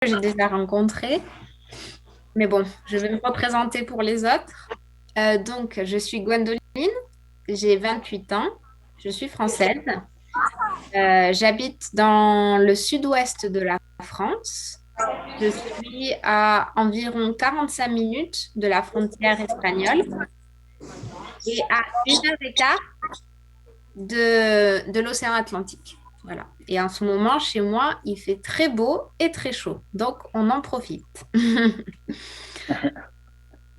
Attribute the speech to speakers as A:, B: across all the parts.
A: J'ai déjà rencontré, mais bon, je vais me représenter pour les autres. Donc, je suis Gwendoline, j'ai 28 ans, je suis française. J'habite dans le sud-ouest de la France. Je suis à environ 45 minutes de la frontière espagnole et à 1 heure et quart de l'océan Atlantique. Voilà. Et en ce moment, chez moi, il fait très beau et très chaud. Donc, on en profite.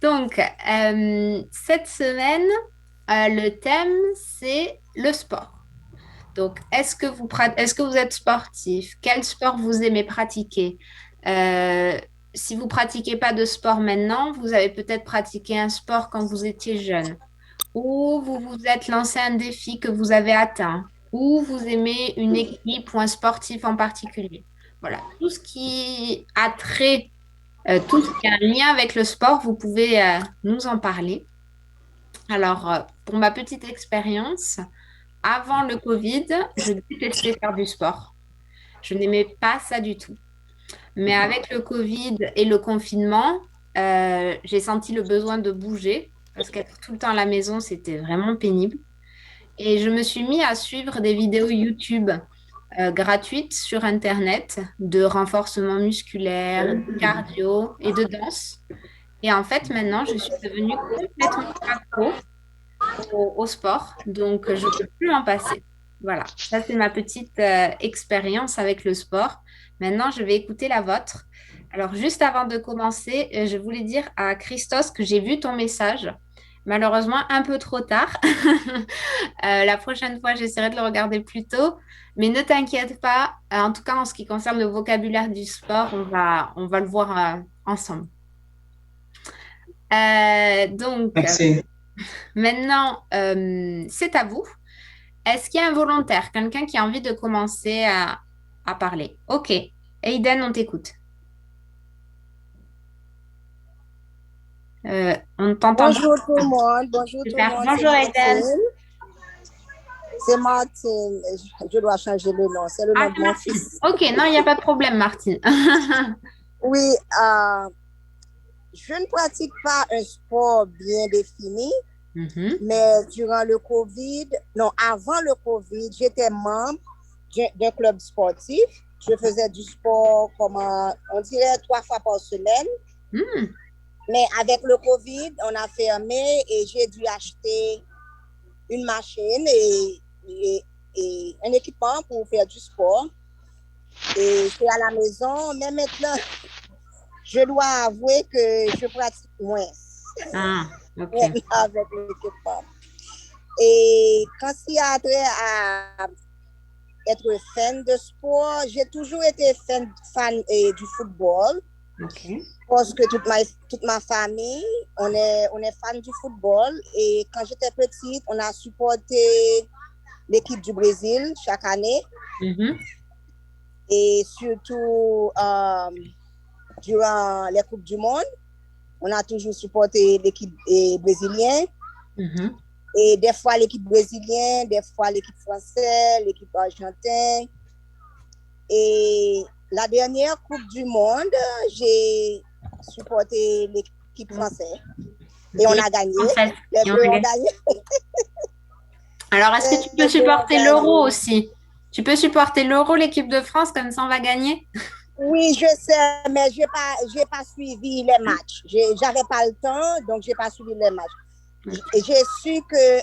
A: Donc, cette semaine, le thème, c'est le sport. Donc, est-ce que vous êtes sportif? Quel sport vous aimez pratiquer? Euh, Si vous pratiquez pas de sport maintenant, vous avez peut-être pratiqué un sport quand vous étiez jeune, ou vous vous êtes lancé un défi que vous avez atteint, ou vous aimez une équipe ou un sportif en particulier. Voilà, tout ce qui a trait tout ce qui a un lien avec le sport, vous pouvez nous en parler. Alors, pour ma petite expérience, avant le Covid, je détestais faire du sport. Je n'aimais pas ça du tout. Mais avec le Covid et le confinement, j'ai senti le besoin de bouger parce qu'être tout le temps à la maison, c'était vraiment pénible. Et je me suis mis à suivre des vidéos YouTube gratuites sur Internet de renforcement musculaire, de cardio et de danse. Et en fait, maintenant, je suis devenue complètement accro au sport, donc je ne peux plus en passer. Voilà, ça c'est ma petite expérience avec le sport. Maintenant, je vais écouter la vôtre. Alors, juste avant de commencer, je voulais dire à Christos que j'ai vu ton message. Malheureusement, un peu trop tard. La prochaine fois, j'essaierai de le regarder plus tôt. Mais ne t'inquiète pas, en tout cas en ce qui concerne le vocabulaire du sport, on va le voir ensemble. Donc,
B: Merci.
A: maintenant, c'est à vous. Est-ce qu'il y a un volontaire, quelqu'un qui a envie de commencer à parler? Ok. Aiden, on t'écoute. On t'entend bien.
C: Bonjour tout le monde, bonjour tout le
A: Super.
C: monde, c'est
A: Bonjour, Aiden.
C: Martine. C'est Martine, je dois changer le nom, c'est le
A: Ah,
C: nom de
A: c'est
C: mon
A: Martine.
C: fils.
A: Ok, non, il n'y a pas de problème, Martine.
C: Oui, je ne pratique pas un sport bien défini,
A: Mhm.
C: mais durant le Covid, non, avant le Covid, j'étais membre d'un club sportif. Je faisais du sport comme on dirait 3 fois par semaine.
A: Hmm.
C: Mais avec le Covid, on a fermé et j'ai dû acheter une machine et un équipement pour faire du sport. Et c'est à la maison, mais maintenant, je dois avouer que je pratique moins
A: Ah, ok.
C: maintenant avec l'équipement. Et quand il y a trait à être fan de sport, j'ai toujours été fan du football
A: Ok.
C: parce que toute ma famille, on est fan du football. Et quand j'étais petite, on a supporté l'équipe du Brésil chaque année.
A: Mhm.
C: Et surtout durant les Coupes du Monde, on a toujours supporté l'équipe brésilienne.
A: Mhm.
C: Et des fois l'équipe brésilienne, des fois l'équipe française, l'équipe argentine. Et la dernière Coupe du Monde, j'ai supporté l'équipe française. Et on
A: L'équipe
C: a gagné.
A: française.
C: Les
A: Et on
C: Bleus
A: a
C: ont
A: gagné.
C: gagné.
A: Alors, est-ce que tu peux
C: Les Bleus ont
A: supporter l'euro
C: gagné.
A: aussi? Tu peux supporter l'euro, l'équipe de France, comme ça on va gagner?
C: Oui, je sais, mais j'ai pas suivi les matchs. J'avais pas le temps, donc j'ai pas suivi les matchs. J'ai su que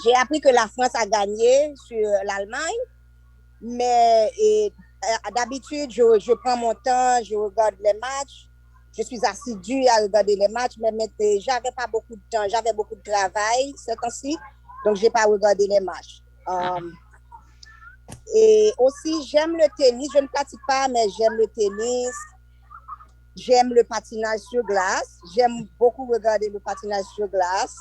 C: j'ai appris que la France a gagné sur l'Allemagne, mais d'habitude, je prends mon temps, je regarde les matchs. Je suis assidue à regarder les matchs, mais j'avais pas beaucoup de temps, j'avais beaucoup de travail ce temps-ci, donc j'ai pas regardé les matchs.
A: Ah,
C: Et aussi, j'aime le tennis. Je ne pratique pas, mais j'aime le tennis. J'aime le patinage sur glace. J'aime beaucoup regarder le patinage sur glace.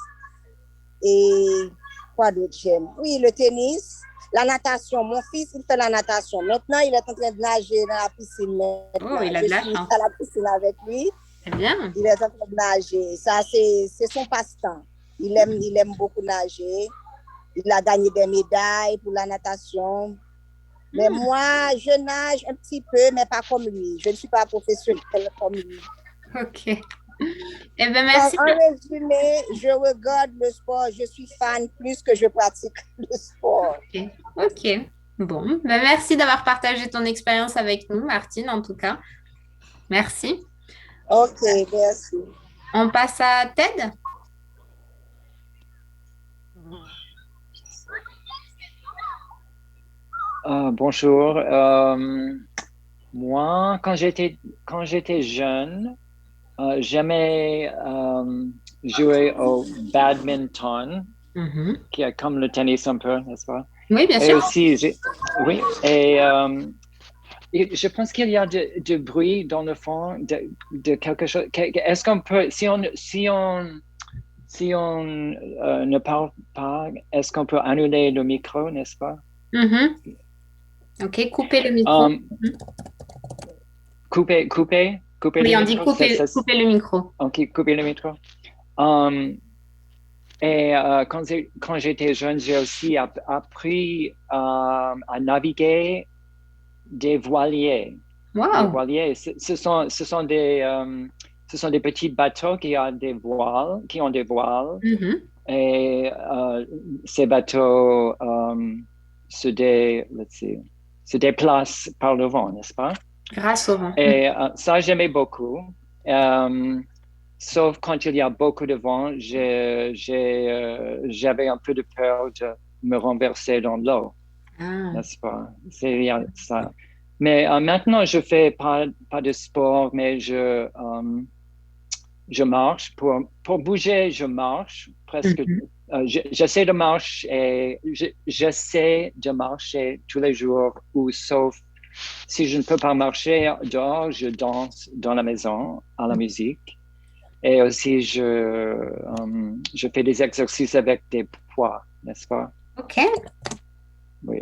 C: Et quoi d'autre j'aime? Oui, le tennis, la natation. Mon fils, il fait la natation. Maintenant, il est en train de nager dans la piscine
A: oh,
C: maintenant.
A: il a
C: Je
A: de la
C: suis
A: chance.
C: à la piscine avec lui.
A: C'est bien.
C: Il est en train de nager. Ça, c'est son passe-temps. Il aime beaucoup nager. Il a gagné des médailles pour la natation. Mais moi, je nage un petit peu, mais pas comme lui. Je ne suis pas professionnelle comme lui.
A: Ok. Eh bien,
C: Donc,
A: merci.
C: en résumé, je regarde le sport, je suis fan plus que je pratique le sport.
A: Ok. Ok. Bon, ben, merci d'avoir partagé ton expérience avec nous, Martine, en tout cas. Merci.
C: Ok, merci.
A: On passe à Ted?
B: Bonjour. Moi, quand j'étais jeune, j'aimais jouer au badminton,
A: Mhm.
B: qui est comme le tennis un peu, n'est-ce pas?
A: Oui, bien
B: Et
A: sûr.
B: aussi, oui, et je pense qu'il y a de bruit dans le fond de quelque chose. Est-ce qu'on peut, si on ne parle pas, est-ce qu'on peut annuler le micro, n'est-ce pas?
A: Mhm. Ok, coupez le micro.
B: Euh,
A: Mhm.
B: couper
A: Oui,
B: le
A: on dit
B: micro,
A: couper le micro.
B: ok, couper le micro. Um, et quand j'étais jeune, j'ai aussi appris à naviguer des voiliers. Des
A: Wow.
B: voiliers, ce sont des petits bateaux qui ont des voiles.
A: Mhm.
B: Et ces bateaux let's see, se déplacent par le vent, n'est-ce pas?
A: Grâce au vent. Mhm.
B: Et ça, j'aimais beaucoup. Euh, Sauf quand il y a beaucoup de vent, j'avais un peu de peur de me renverser dans l'eau,
A: Ah,
B: n'est-ce pas? C'est il y a ça. Mais maintenant, je fais pas de sport, mais je marche. Pour bouger, je marche presque.
A: mhm.
B: J'essaie de marcher et j'essaie de marcher tous les jours, ou sauf si je ne peux pas marcher dehors, je danse dans la maison à la musique. Et aussi, je fais des exercices avec des poids, n'est-ce pas?
A: Ok,
B: Oui,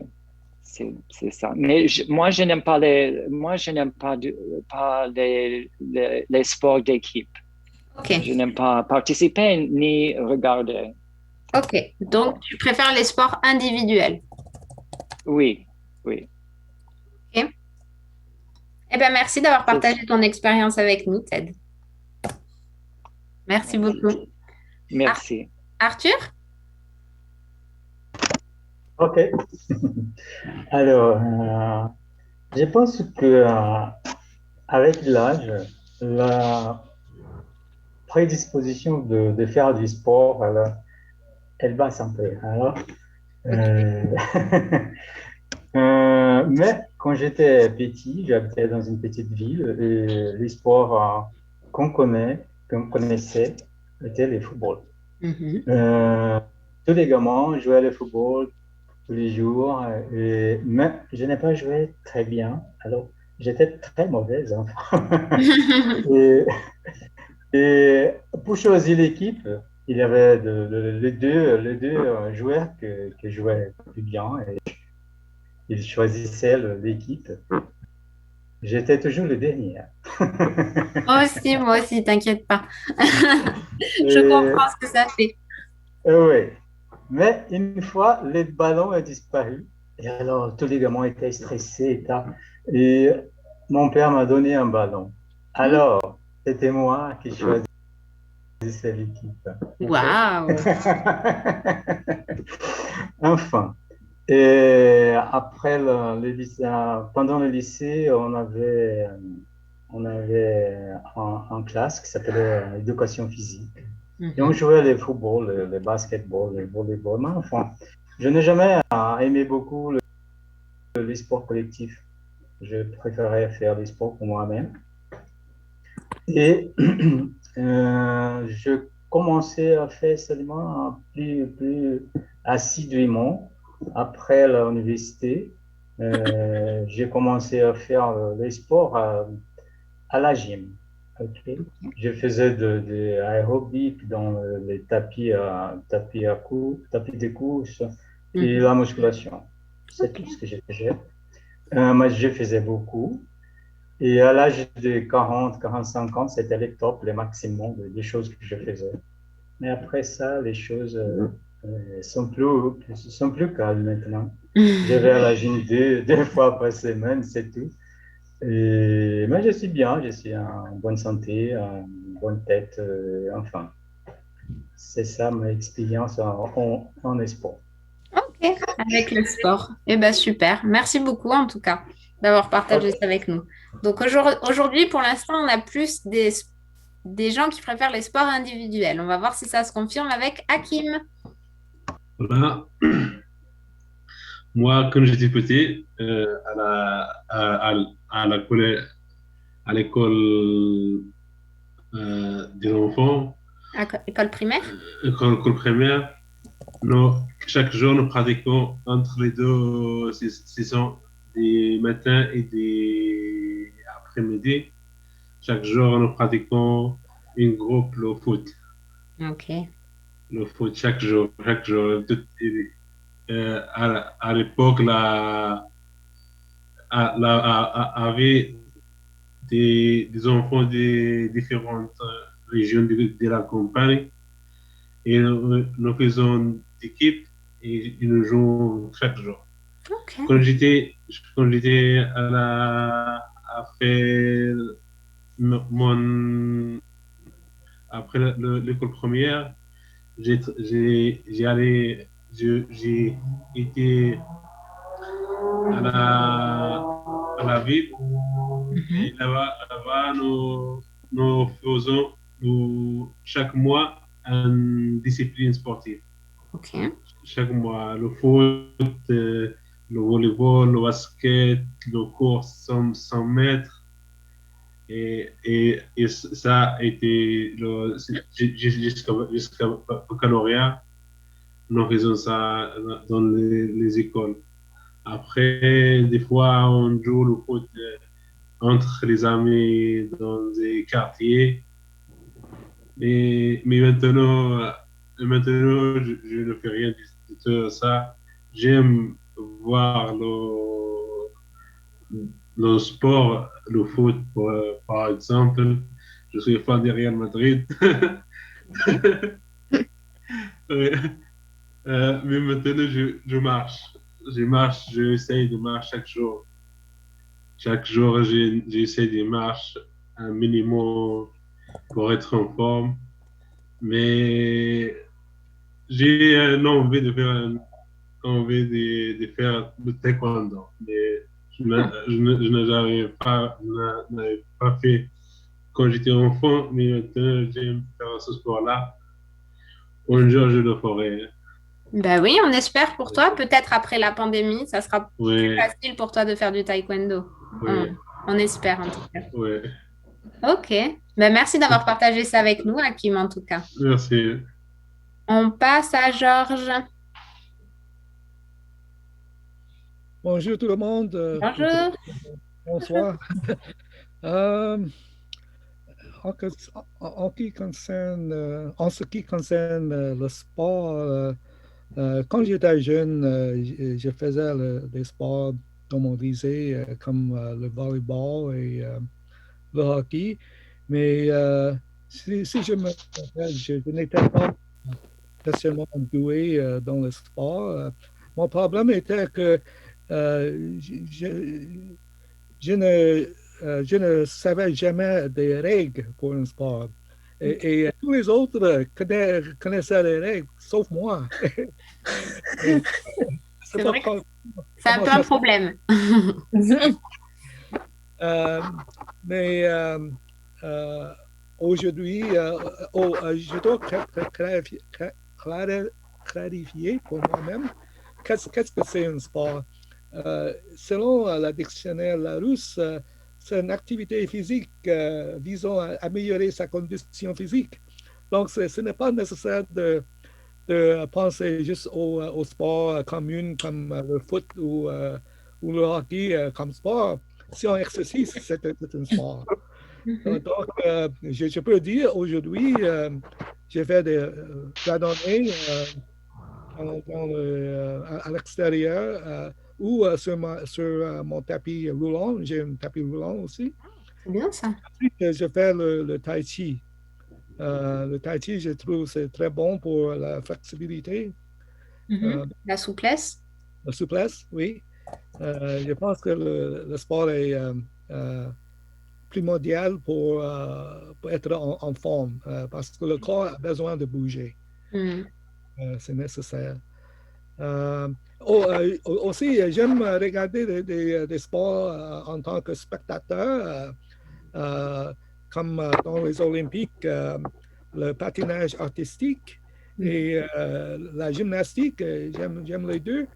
B: c'est ça. Mais moi, je n'aime pas, pas les sports d'équipe. Je
A: ok,
B: n'aime pas participer ni regarder.
A: ok. Donc, tu préfères les sports individuels.
B: Oui, oui.
A: Ok. Eh bien, merci d'avoir
B: C'est-
A: partagé ton expérience avec nous, Ted. Merci
B: Merci.
A: beaucoup. Ar-
B: Merci.
A: Arthur?
D: Ok. Alors, je pense que avec l'âge, la prédisposition de faire du sport, elle baisse un peu. Alors,
A: Ok.
D: euh, mais quand j'étais petit, j'habitais dans une petite ville et les sports qu'on connaissait étaient les footballs.
A: Mhm.
D: Euh, Tous les gamins jouaient le football tous les jours, mais je n'ai pas joué très bien. Alors, j'étais très mauvaise, hein. Et, et pour choisir l'équipe, il y avait les deux joueurs que jouaient plus bien et ils choisissaient l'équipe. J'étais toujours le dernier.
A: Moi aussi, t'inquiète pas. Je
D: Et,
A: comprends ce que ça fait.
D: oui. Mais une fois, le ballon a disparu. Et alors, tous les gamins étaient stressés. Et mon père m'a donné un ballon.
A: Hmm.
D: Alors, c'était moi qui choisissais l'équipe. OK?
A: Waouh.
D: Enfin. Et après pendant le lycée, on avait un classe qui s'appelait éducation physique. Et on
A: Mhm.
D: jouait le football, le basketball, le volleyball. Mais enfin, je n'ai jamais aimé beaucoup les sports collectifs. Je préférais faire des sports pour moi-même. Et je commençais à faire seulement plus assidûment après l'université. J'ai commencé à faire les sports à la gym. Ok. Je faisais de aérobic dans les tapis de course et
A: Mhm.
D: la musculation. C'est
A: Ok.
D: tout ce que je faisais. Moi, je faisais beaucoup. Et à l'âge de 40, 45 ans, c'était le top, le maximum des choses que je faisais. Mais après ça, les choses sont plus calmes maintenant. Je vais à la gym deux fois par semaine, c'est tout. Mais je suis bien, je suis en bonne santé, en bonne tête, enfin. C'est ça ma expérience en sport.
A: Ok, avec le sport. Eh ben super. Merci beaucoup en tout cas d'avoir partagé ça
D: Ok.
A: avec nous. Donc aujourd'hui, pour l'instant, on a plus des gens qui préfèrent les sports individuels. On va voir si ça se confirme avec Hakim.
E: Voilà. Moi, quand j'étais petit, à l'école des enfants,
A: École primaire?
E: école primaire, chaque jour, nous pratiquons entre les deux saisons, des matins et des après-midi. Chaque jour, nous pratiquons une groupe le foot.
A: Ok.
E: Le foot chaque jour, chaque jour. À l'époque, avait des enfants de différentes régions de la campagne et nous faisons d'équipe et nous jouons chaque jour.
A: Ok.
E: Quand j'étais à faire mon, après l'école première, j'ai été à la ville et
A: Mhm.
E: là-bas nous faisons chaque mois une discipline sportive.
A: Ok.
E: Chaque mois, le foot, le volleyball, le basket, le course 100 mètres. Et ça a été jusqu'à baccalauréat, nous faisons ça dans les écoles. Après, des fois, on joue le foot entre les amis dans des quartiers. Mais maintenant je ne fais rien de tout ça. J'aime voir le sport, le foot, par exemple. Je suis fan de Real Madrid. Ouais. Mais maintenant, je marche. Je marche, j'essaie de marcher chaque jour. Chaque jour, j'essaie de marcher un minimum pour être en forme. Mais j'ai envie de faire le taekwondo. Mais je n'avais pas fait quand j'étais enfant, mais maintenant j'aime faire ce sport-là. Un jour, je le ferai.
A: Ben oui, on espère pour toi. Peut-être après la pandémie, ça sera plus
E: Oui,
A: facile pour toi de faire du taekwondo. On,
E: oui,
A: on espère en tout cas.
E: oui.
A: Ok. Ben merci d'avoir partagé ça avec nous, Hakim, en tout cas.
E: Merci.
A: On passe à Georges.
F: Bonjour tout le monde,
A: Bonjour.
F: bonsoir. Euh, en ce qui concerne le sport, quand j'étais jeune, je faisais des sports dans mon lycée, comme le volleyball et le hockey. Mais si je me rappelle, je n'étais pas spécialement doué dans le sport. Mon problème était que je ne savais jamais des règles pour un sport. Et tous les autres connaissaient les règles, sauf moi. Et c'est
A: C'est
F: pas
A: vrai que c'est un
F: comment
A: peu un
F: ça se passe.
A: problème.
F: Euh, mais euh, aujourd'hui, je dois clarifier pour moi-même qu'est-ce que c'est un sport. Selon la dictionnaire Larousse, c'est une activité physique visant à améliorer sa condition physique. Donc, ce n'est pas nécessaire de penser juste au sport commun comme le foot ou le hockey comme sport. Si on exercice, c'est un sport.
A: Mhm.
F: Donc, je peux dire aujourd'hui, j'ai fait des randonnées à l'extérieur ou sur mon tapis roulant. J'ai un tapis roulant aussi.
A: C'est bien ça.
F: Ensuite, je fais le tai chi. Le tai chi, je trouve c'est très bon pour la flexibilité.
A: Mhm.
F: Euh,
A: La souplesse.
F: La souplesse, oui. Je pense que le sport est primordial pour être en forme, parce que le corps a besoin de bouger. C'est nécessaire. Aussi, j'aime regarder des sports en tant que spectateur, comme dans les Olympiques, le patinage artistique et la gymnastique. J'aime les deux.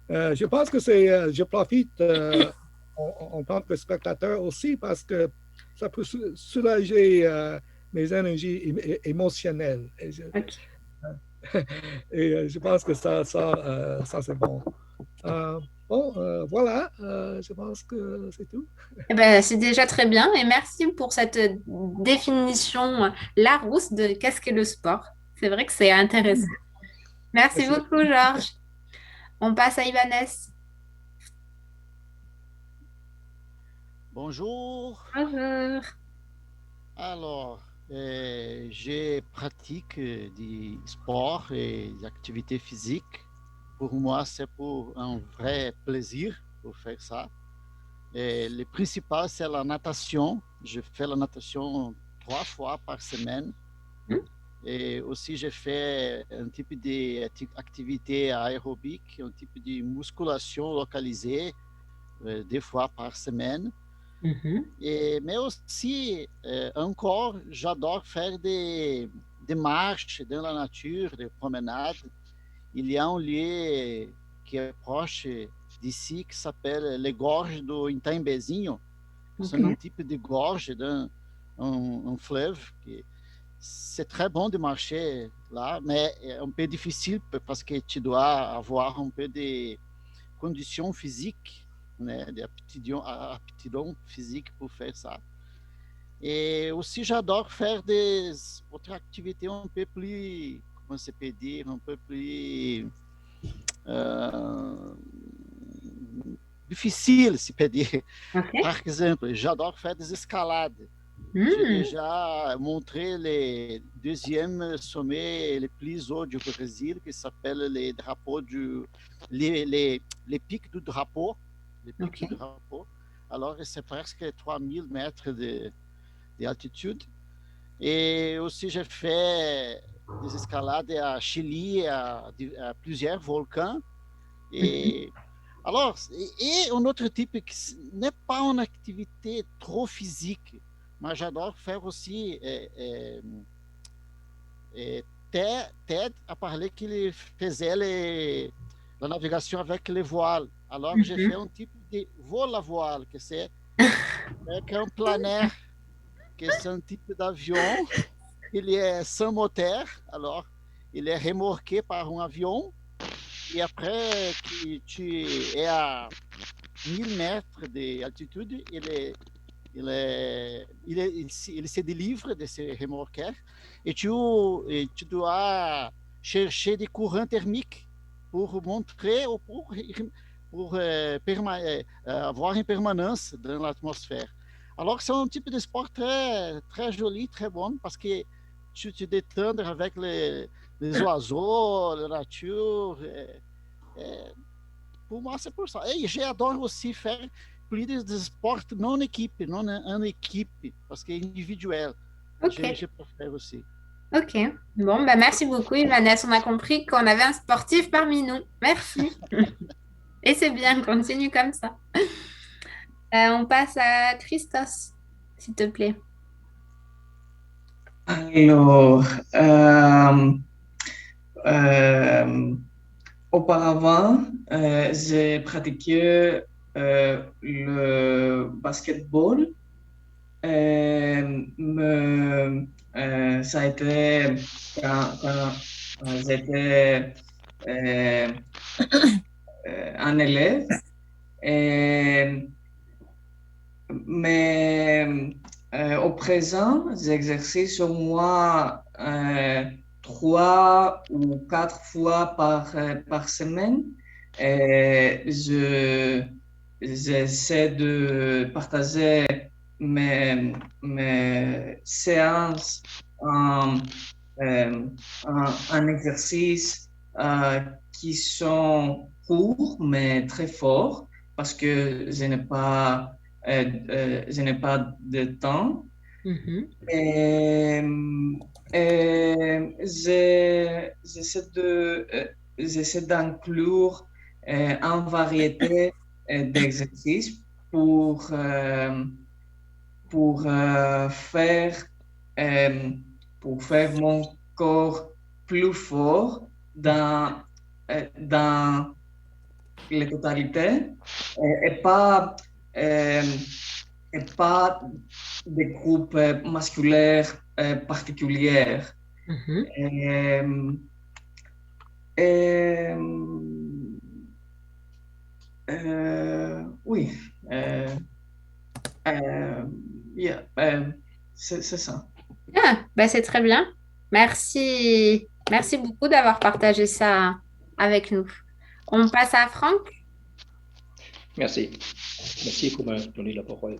F: Je pense que je profite en tant que spectateur aussi parce que ça peut soulager mes énergies émotionnelles. Et je pense que ça c'est bon. Voilà, je pense que c'est tout.
A: Eh ben, c'est déjà très bien et merci pour cette définition Larousse de qu'est-ce qu'est le sport. C'est vrai que c'est intéressant. Merci beaucoup, Georges. On passe à Ivanès.
G: Bonjour.
A: Bonjour.
G: Alors, je pratique du sport et des activités physiques. Pour moi, c'est pour un vrai plaisir pour faire ça. Et le principal, c'est la natation. Je fais la natation 3 fois par semaine. Et aussi, je fais un type d'activité aérobique, un type de musculation localisée 2 fois par semaine. Mais aussi, encore, j'adore faire des marches dans la nature, des promenades. Il y a un lieu qui est proche d'ici qui s'appelle les Gorges do Itaimbezinho. C'est un type de gorge d'un fleuve. C'est très bon de marcher là, mais é un peu difficile parce que tu dois avoir un peu de condition physique, né, de aptidão physique pour faire ça. Et aussi, j'adore faire des autres activités un peu plus, comment se peut dire, un peu plus difficiles, se peut dire. Par exemple, j'adore faire des escalades. J'ai déjà montré le 2e sommet le plus haut du Brésil, qui s'appelle les drapeaux les pics du drapeau. Les pics du drapeau. Alors, c'est presque 3000 mètres d'altitude. Et aussi, j'ai fait des escalades à Chili, à plusieurs volcans. Et alors, et un autre type qui n'est pas une activité trop physique, mais j'adore faire aussi Ted a parlé qu'il faisait la navigation avec les voiles. Alors, j'ai fait un type de vol à voile, que c'est un planaire, que c'est un type d'avion. Il est sans moteur, alors il est remorqué par un avion. Et après que tu es à 1000 mètres d'altitude, il se délivre de ce remorqueur et tu dois chercher des courants thermiques pour montrer ou pour avoir une permanence dans l'atmosphère. Alors, c'est un type de sport très, très joli, très bon, parce que tu te détends avec les oiseaux, la nature. Pour moi, c'est pour ça. Et j'adore aussi faire plus de sport non en équipe, parce que é individuel. Je préfère aussi.
A: Ok. Bon, bah merci beaucoup, Ivanès. On a compris qu'on avait un sportif parmi nous. Merci. Et c'est bien, continue comme ça. On passe à Christos, s'il te plaît.
H: Alors, auparavant, j'ai pratiqué le basketball. Ça a été quand j'étais un élève. Mais au présent, j'exerce au moins 3 ou 4 fois par semaine. J'essaie de partager mes séances en exercice qui sont courts mais très forts parce que je n'ai pas de temps.
A: Mhm.
H: J'essaie d'inclure une variété d'exercices pour, euh, faire, euh, pour faire mon corps plus fort dans la totalité et euh, pas des groupes musculaires particuliers.
A: Mhm.
H: Euh, oui, yeah, c'est ça.
A: Ah, bah c'est très bien. Merci. Merci beaucoup d'avoir partagé ça avec nous. On passe à Franck.
I: Merci. Merci pour me donner la parole.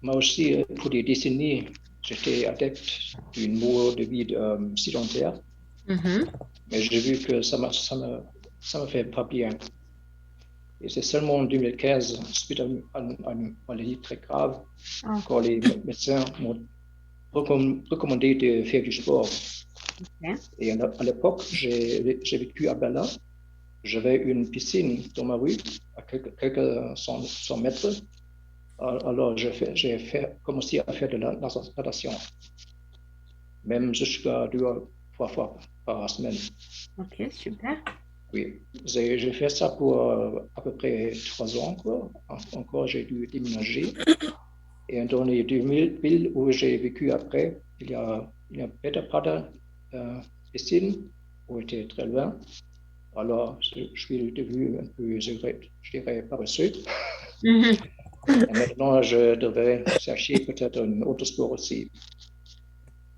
I: Moi aussi, pour des décennies, j'étais adepte d'une mode de vie sédentaire,
A: Mhm.
I: mais j'ai vu que ça me fait pas bien. Et c'est seulement en 2015, suite à une maladie très grave,
A: Ah.
I: quand les médecins m'ont recommandé de faire du sport.
A: Ok.
I: Et à l'époque, j'ai vécu à Berlin. J'avais une piscine dans ma rue, à quelques 100 mètres. Alors, j'ai commencé à faire de la natation, même jusqu'à 2 à 3 fois par semaine.
A: Ok, super.
I: Oui, j'ai fait ça pour à peu près 3 ans encore. Encore, j'ai dû déménager. Et dans les 2000 villes où j'ai vécu après, il y a peut-être pas de piscine, où était très loin. Alors, je suis devenu un peu, je dirais, paresseux.
A: Mhm.
I: Et maintenant, je devrais chercher peut-être un autre sport aussi.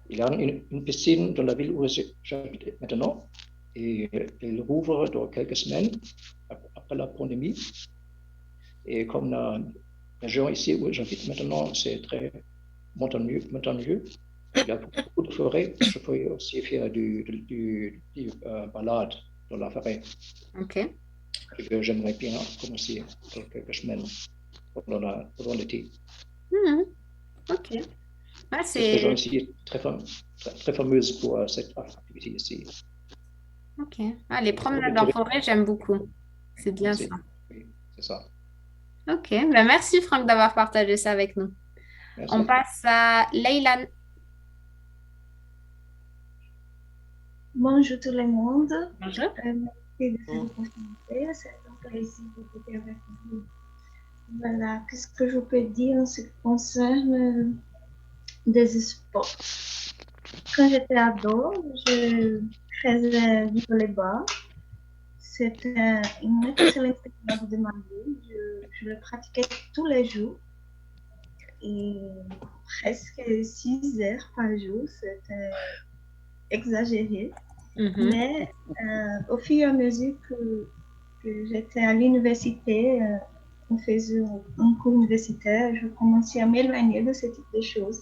I: Il y a une piscine dans la ville où j'habite maintenant et elle rouvre dans quelques semaines après la pandémie. Et comme la région ici où j'habite maintenant, c'est très montagneux. Il y a beaucoup de forêts. Je peux aussi faire du balade dans la forêt.
A: Ok.
I: Et j'aimerais bien commencer dans quelques semaines pendant l'été.
A: Mhm. Ok. Ah,
I: Cette région
A: c'est...
I: ici est très fameuse pour cette activité ici.
A: Ok. Ah, les promenades en forêt, j'aime beaucoup. C'est bien ça.
I: Oui, c'est ça.
A: Ok. Ben, merci Franck d'avoir partagé ça avec nous. On
I: Merci.
A: passe à Leylan.
J: Bonjour tout le monde.
A: Bonjour.
J: Merci de cette opportunité. C'est un plaisir d'être avec vous. Voilà, qu'est-ce que je peux dire en ce qui concerne des sports? Quand j'étais ado, je faisais du volleyball. C'était une excellente période de ma vie. Je le pratiquais tous les jours et presque 6 heures par jour. C'était exagéré.
A: Mhm.
J: Mais au fur et à mesure que j'étais à l'université, on faisait un cours universitaire, je commençais à m'éloigner de ce type de choses.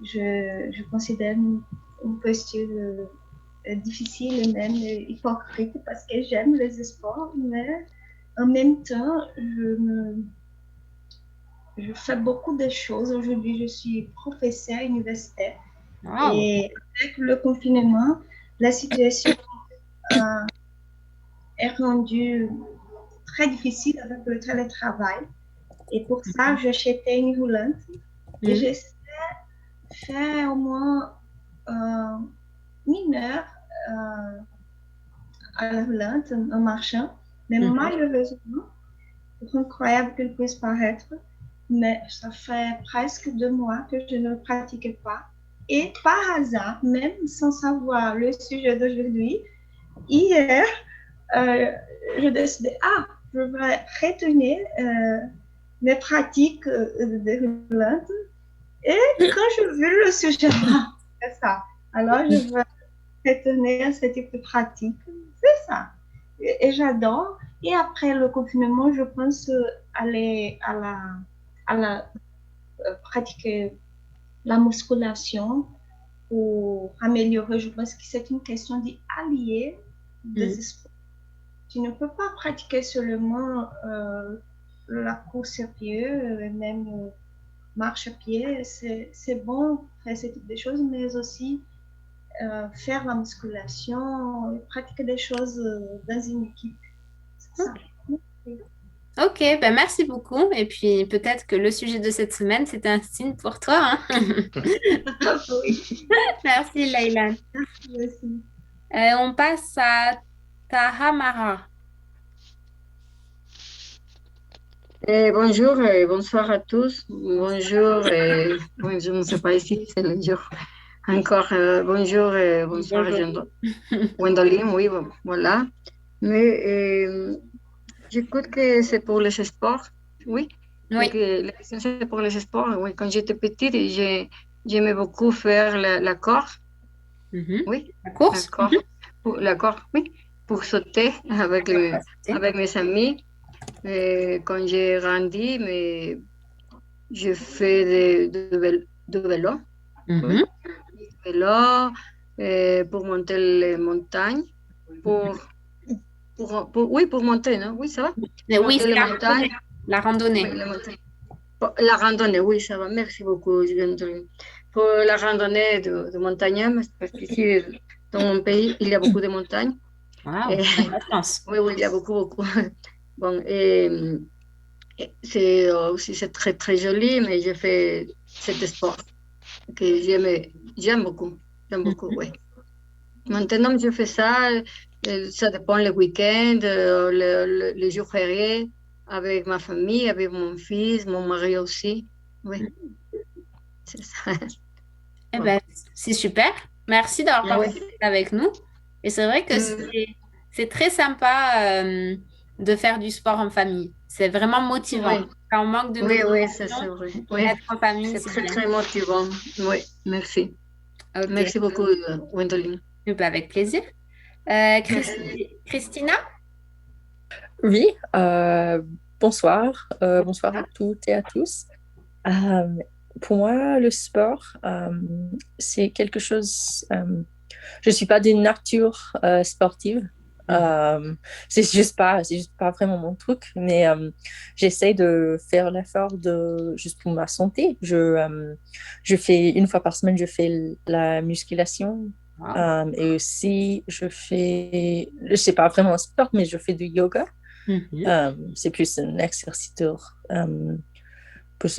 J: Je considère une posture difficile et même hypocrite parce que j'aime les sports, mais en même temps, je fais beaucoup de choses. Aujourd'hui, je suis professeure universitaire.
A: Wow.
J: Et avec le confinement, la situation est rendue très difficile avec le télétravail. Et pour ça, j'ai acheté une roulante et j'essaie de faire au moins 1 heure à la roulante en marchant. Mais malheureusement, c'est incroyable qu'il puisse paraître, mais ça fait presque 2 mois que je ne le pratique pas. Et par hasard, même sans savoir le sujet d'aujourd'hui, hier, je décidais, je vais retourner mes pratiques de roulante. Et quand je vu le sujet, c'est ça. Alors, je vais retourner à ce type de pratique. C'est ça. Et j'adore. Et après le confinement, je pense aller à la pratiquer la musculation pour améliorer. Je pense que c'est une question d'allier des sports. Tu ne peux pas pratiquer seulement la course à pied, même marche à pied. C'est bon faire ce type de choses, mais aussi faire la musculation, pratiquer des choses dans une équipe. C'est ça.
A: Ok, ben merci beaucoup. Et puis peut-être que le sujet de cette semaine, c'est un signe pour toi, hein.
J: Oui.
A: Merci, Leïla.
J: Merci.
A: On passe à Tahamara.
K: Bonjour et bonsoir à tous. Bonjour, oui, je ne sais pas ici, c'est le jour. Encore bonjour et bonsoir, Gwendoline, oui, bon, voilà. Mais j'écoute que c'est pour les sports, oui.
A: Oui.
K: Que la question c'est pour les sports, oui. Quand j'étais petite, j'aimais beaucoup faire la corde. Oui.
A: La course?
K: La corde, oui. Pour sauter avec mes amis. Quand j'ai grandi, mais je fais de vélo. Oui. Vélo pour monter les montagnes. Oui, pour monter, non? Oui, ça va?
A: Oui, c'est la randonnée.
K: Oui, la randonnée, oui, ça va. Merci beaucoup. Pour la randonnée de montagne, parce qu'ici, dans mon pays, il y a beaucoup de montagnes.
A: Wow,
K: oui, il y a beaucoup. Bon, c'est aussi c'est très très joli, mais je fais cet sport que j'aime beaucoup, oui. Maintenant, je fais ça, ça dépend le week-end, les jours fériés, avec ma famille, avec mon fils, mon mari aussi, oui. C'est ça.
A: Eh ben, c'est super. Merci d'avoir participé avec nous. Et c'est vrai que c'est très sympa de faire du sport en famille. C'est vraiment motivant.
K: Oui.
A: Quand on manque de motivation,
K: oui, c'est vrai. Oui.
A: Être en famille,
K: c'est très motivant. Oui, merci. Okay. Merci beaucoup, Gwendoline.
A: Avec plaisir. Christina?
L: Oui, bonsoir. Bonsoir à toutes et à tous. Pour moi, le sport, c'est quelque chose... je ne suis pas d'une nature sportive. C'est juste pas vraiment mon truc, mais j'essaie de faire l'effort juste pour ma santé. Je fais 1 fois par semaine, je fais la musculation. Wow. Et aussi, c'est pas vraiment un sport, mais je fais du yoga. C'est plus un exercice pour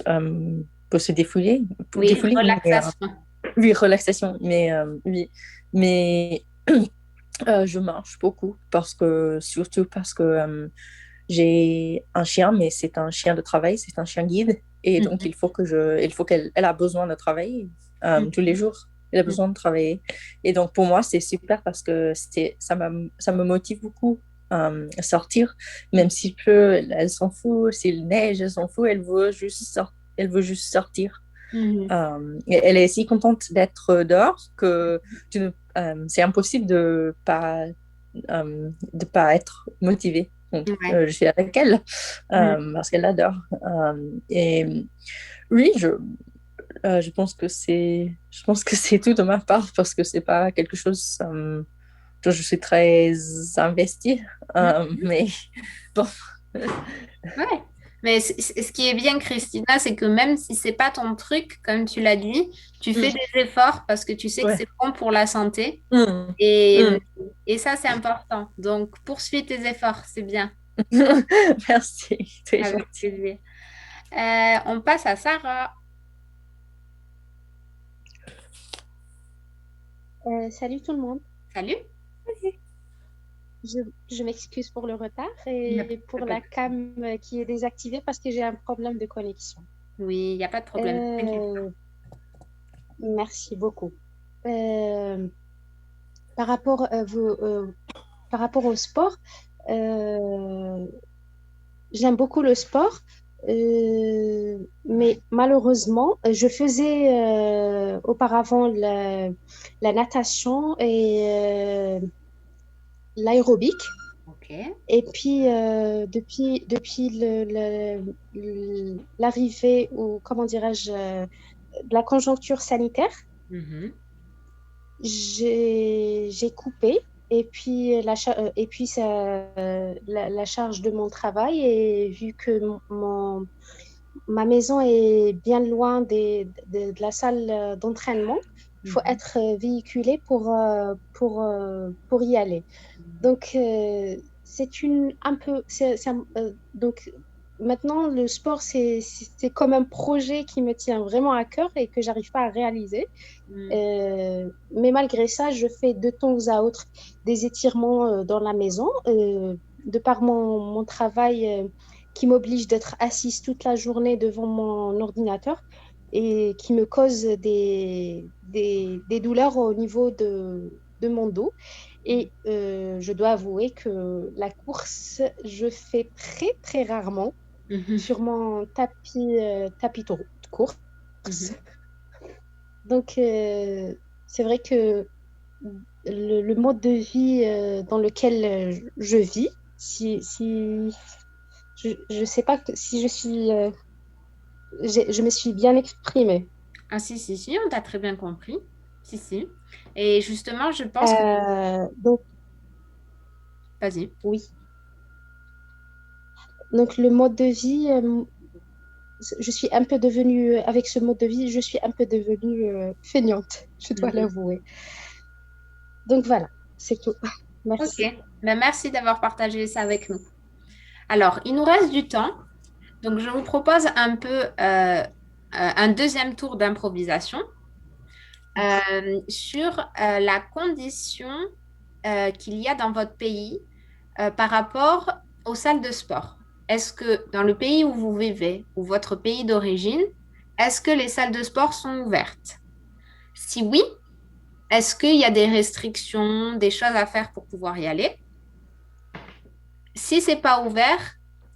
L: se défouler.
A: Relaxation.
L: Oui, relaxation. Mais je marche beaucoup surtout parce que j'ai un chien, mais c'est un chien de travail, c'est un chien guide. Et donc, il faut qu'elle a besoin de travailler tous les jours. Elle a besoin de travailler. Et donc, pour moi, c'est super parce que ça me motive beaucoup à sortir. Même s'il pleut, elle s'en fout. S'il neige, elle s'en fout. Elle veut juste sortir. Elle est si contente d'être dehors que c'est impossible de pas être motivée. Donc, je suis avec elle parce qu'elle adore. Et oui, je pense que c'est tout de ma part parce que c'est pas quelque chose dont je suis très investie. Mais bon.
A: Ouais. Mais ce qui est bien, Christina, c'est que même si c'est pas ton truc, comme tu l'as dit, tu fais des efforts parce que tu sais que c'est bon pour la santé. Et ça, c'est important. Donc, poursuis tes efforts, c'est bien.
L: Merci.
A: Avec plaisir. On passe à Sarah.
M: Salut tout le monde.
A: Salut.
M: Je m'excuse pour le retard et pour la cam qui est désactivée parce que j'ai un problème de connexion.
A: Oui, il n'y a pas de problème.
M: Merci beaucoup. Par rapport au sport, j'aime beaucoup le sport, mais malheureusement, je faisais auparavant la natation et l'aérobic.
A: Okay.
M: Et puis, depuis l'arrivée, ou comment dirais-je, de la conjoncture sanitaire, j'ai coupé. Et puis, la charge de mon travail, et vu que ma maison est bien loin de la salle d'entraînement, il faut être véhiculé pour y aller. Donc, donc maintenant, le sport, c'est comme un projet qui me tient vraiment à cœur et que j'arrive pas à réaliser. Mais malgré ça, je fais de temps à autre des étirements dans la maison, de par mon travail qui m'oblige d'être assise toute la journée devant mon ordinateur et qui me cause des douleurs au niveau de mon dos. Et je dois avouer que la course, je fais très, très rarement sur mon tapis de course. Donc, c'est vrai que le mode de vie dans lequel je vis, je sais pas si je me suis bien exprimée.
A: Ah si, on t'a très bien compris. Si. Et justement, je pense que...
M: Donc,
A: vas-y.
M: Oui. Donc, le mode de vie, avec ce mode de vie, je suis un peu devenue feignante, je dois l'avouer. Donc, voilà, c'est tout. Merci.
A: Ok, merci d'avoir partagé ça avec nous. Alors, il nous reste du temps. Donc, je vous propose un peu un deuxième tour d'improvisation sur la condition qu'il y a dans votre pays par rapport aux salles de sport. Est-ce que dans le pays où vous vivez ou votre pays d'origine, est-ce que les salles de sport sont ouvertes? Si oui, est-ce qu'il y a des restrictions, des choses à faire pour pouvoir y aller? Si c'est pas ouvert,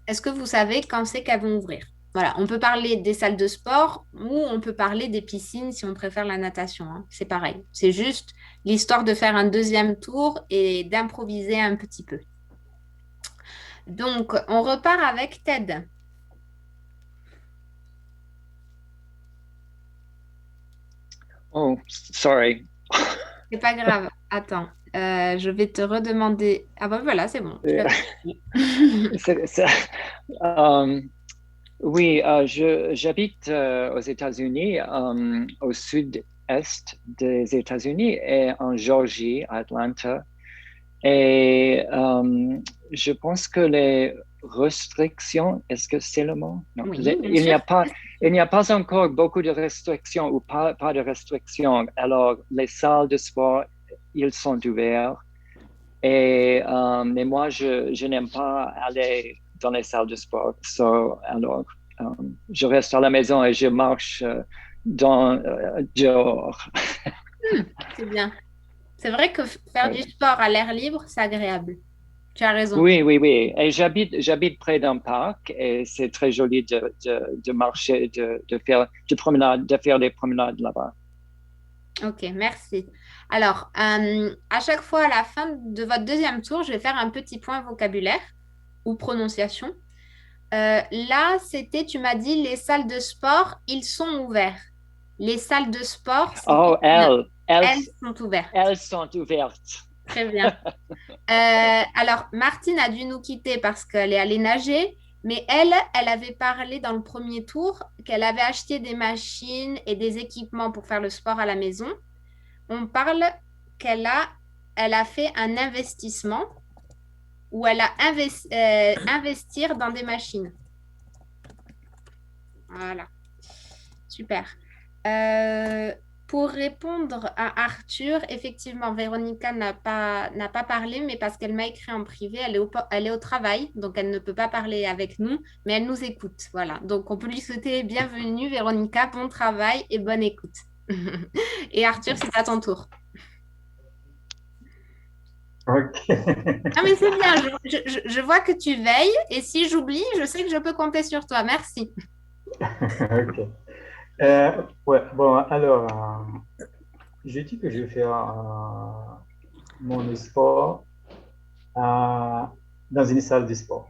A: est-ce que vous savez quand c'est qu'elles vont ouvrir? Voilà, on peut parler des salles de sport ou on peut parler des piscines si on préfère la natation, hein. C'est pareil. C'est juste l'histoire de faire un deuxième tour et d'improviser un petit peu. Donc, on repart avec Ted.
B: Oh, sorry.
A: C'est pas grave. Attends, je vais te redemander. Ah ben voilà, c'est bon.
B: Oui, j'habite aux États-Unis, au sud-est des États-Unis et en Géorgie, à Atlanta. Et je pense que les restrictions, est-ce que c'est le mot? Non.
A: Oui,
B: il n'y a pas encore beaucoup de restrictions ou pas de restrictions. Alors, les salles de sport, ils sont ouverts. Et mais moi, je n'aime pas aller dans les salles de sport. Alors, je reste à la maison et je marche dehors.
A: C'est bien. C'est vrai que faire du sport à l'air libre, c'est agréable. Tu as raison.
B: Oui. Et j'habite près d'un parc et c'est très joli de marcher, de faire des promenades là-bas.
A: Ok, merci. Alors, à chaque fois, à la fin de votre deuxième tour, je vais faire un petit point vocabulaire ou prononciation. Là, tu m'as dit, les salles de sport, ils sont ouverts. Les salles de sport, elles sont ouvertes.
B: Elles sont ouvertes.
A: Très bien. Alors, Martine a dû nous quitter parce qu'elle est allée nager, mais elle avait parlé dans le premier tour qu'elle avait acheté des machines et des équipements pour faire le sport à la maison. On parle qu'elle a fait un investissement ou elle a investir dans des machines. Voilà. Super. Pour répondre à Arthur, effectivement, Véronica n'a pas parlé, mais parce qu'elle m'a écrit en privé, elle est au travail, donc elle ne peut pas parler avec nous, mais elle nous écoute. Voilà. Donc, on peut lui souhaiter bienvenue, Véronica, bon travail et bonne écoute. Et Arthur, c'est à ton tour.
D: Ok.
A: Ah, mais c'est bien, je vois que tu veilles, et si j'oublie, je sais que je peux compter sur toi. Merci.
D: Ok. Ouais, bon, alors, je dis que je vais faire mon sport dans une salle de sport.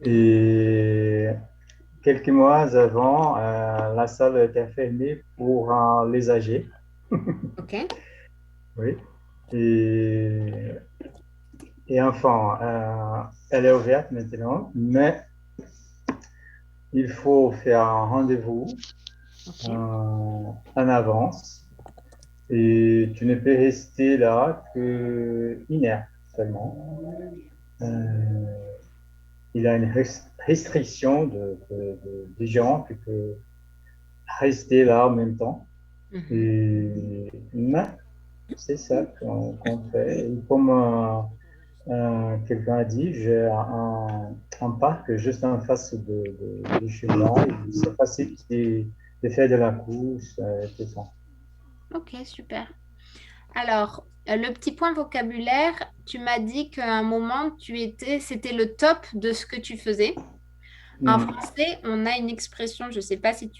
D: Et quelques mois avant, la salle était fermée pour les âgés.
A: Ok.
D: Oui. Et, et enfin, elle est ouverte maintenant, mais il faut faire un rendez-vous en avance et tu ne peux rester là que 1 heure seulement. Il y a une restriction des gens qui peuvent rester là en même temps. Et mais c'est ça qu'on fait. Et comme quelqu'un a dit, j'ai un parc juste en face de chez moi. Et c'est facile de faire de la course et tout ça.
A: Ok, super. Alors, le petit point vocabulaire, tu m'as dit qu'à un moment, c'était le top de ce que tu faisais. En français, on a une expression, je ne sais pas si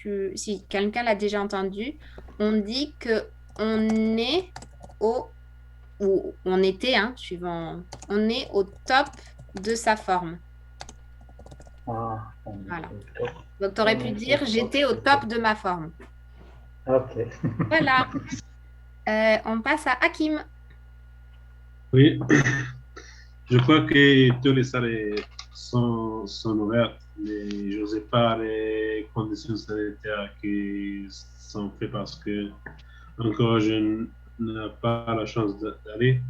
A: quelqu'un l'a déjà entendu, on dit que on est ou on était, suivant, on est au top de sa forme.
D: Ah,
A: voilà. Donc, tu aurais pu dire, j'étais au top de ma forme.
D: Ok.
A: Voilà. On passe à Hakim.
E: Oui, je crois que toutes les salles sont ouvertes, mais je ne sais pas les conditions sanitaires qui sont faites parce que encore je n'ai pas la chance d'aller.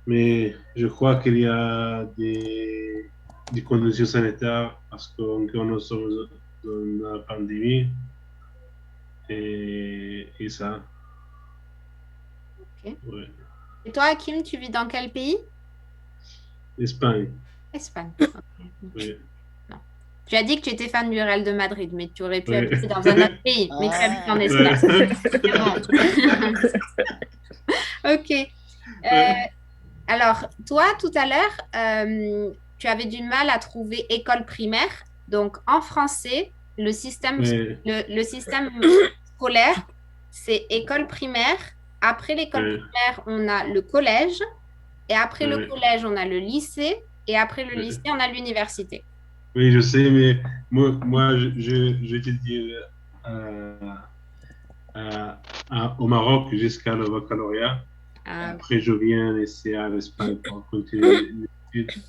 E: Mais je crois qu'il y a des conditions sanitaires parce que nous sommes dans la pandémie et ça.
A: Ok.
E: Ouais.
A: Et toi, Hakim, tu vis dans quel pays?
E: Espagne.
A: Espagne. Okay.
E: Oui.
A: Non. Tu as dit que tu étais fan du Real de Madrid, mais tu aurais pu
E: Oui.
A: habiter dans un autre pays. Mais tu habites en Espagne. Ok. Alors, toi, tout à l'heure, tu avais du mal à trouver école primaire. Donc, en français, le système scolaire, c'est école primaire. Après l'école primaire, on a le collège. Et après le collège, on a le lycée. Et après le lycée, on a l'université.
E: Oui, je sais, mais moi je te dis au Maroc jusqu'à le baccalauréat. Après, je viens ici à l'Espagne pour continuer les études.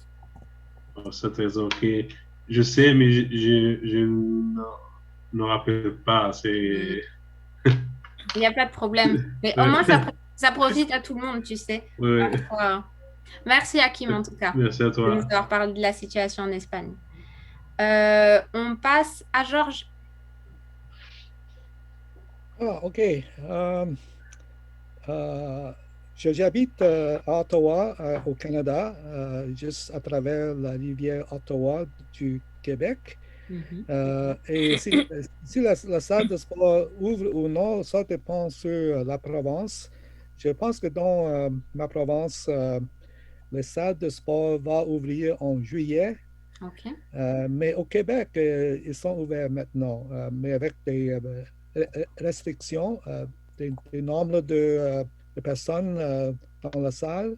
E: Pour cette raison que je sais, mais je ne me rappelle pas.
A: Il n'y a pas de problème. Mais au moins, ça profite à tout le monde, tu sais.
E: Oui.
A: Merci, Hakim, en tout cas.
E: Merci à toi.
A: De nous avoir parlé de la situation en Espagne. On passe à Georges.
F: Ah, OK. J'habite à Ottawa, au Canada, juste à travers la rivière Ottawa du Québec. Et si la salle de sport ouvre ou non, ça dépend sur la province. Je pense que dans ma province, les salles de sport vont ouvrir en juillet.
A: Okay.
F: Mais au Québec, ils sont ouverts maintenant, mais avec des restrictions, des nombres de personnes dans la salle.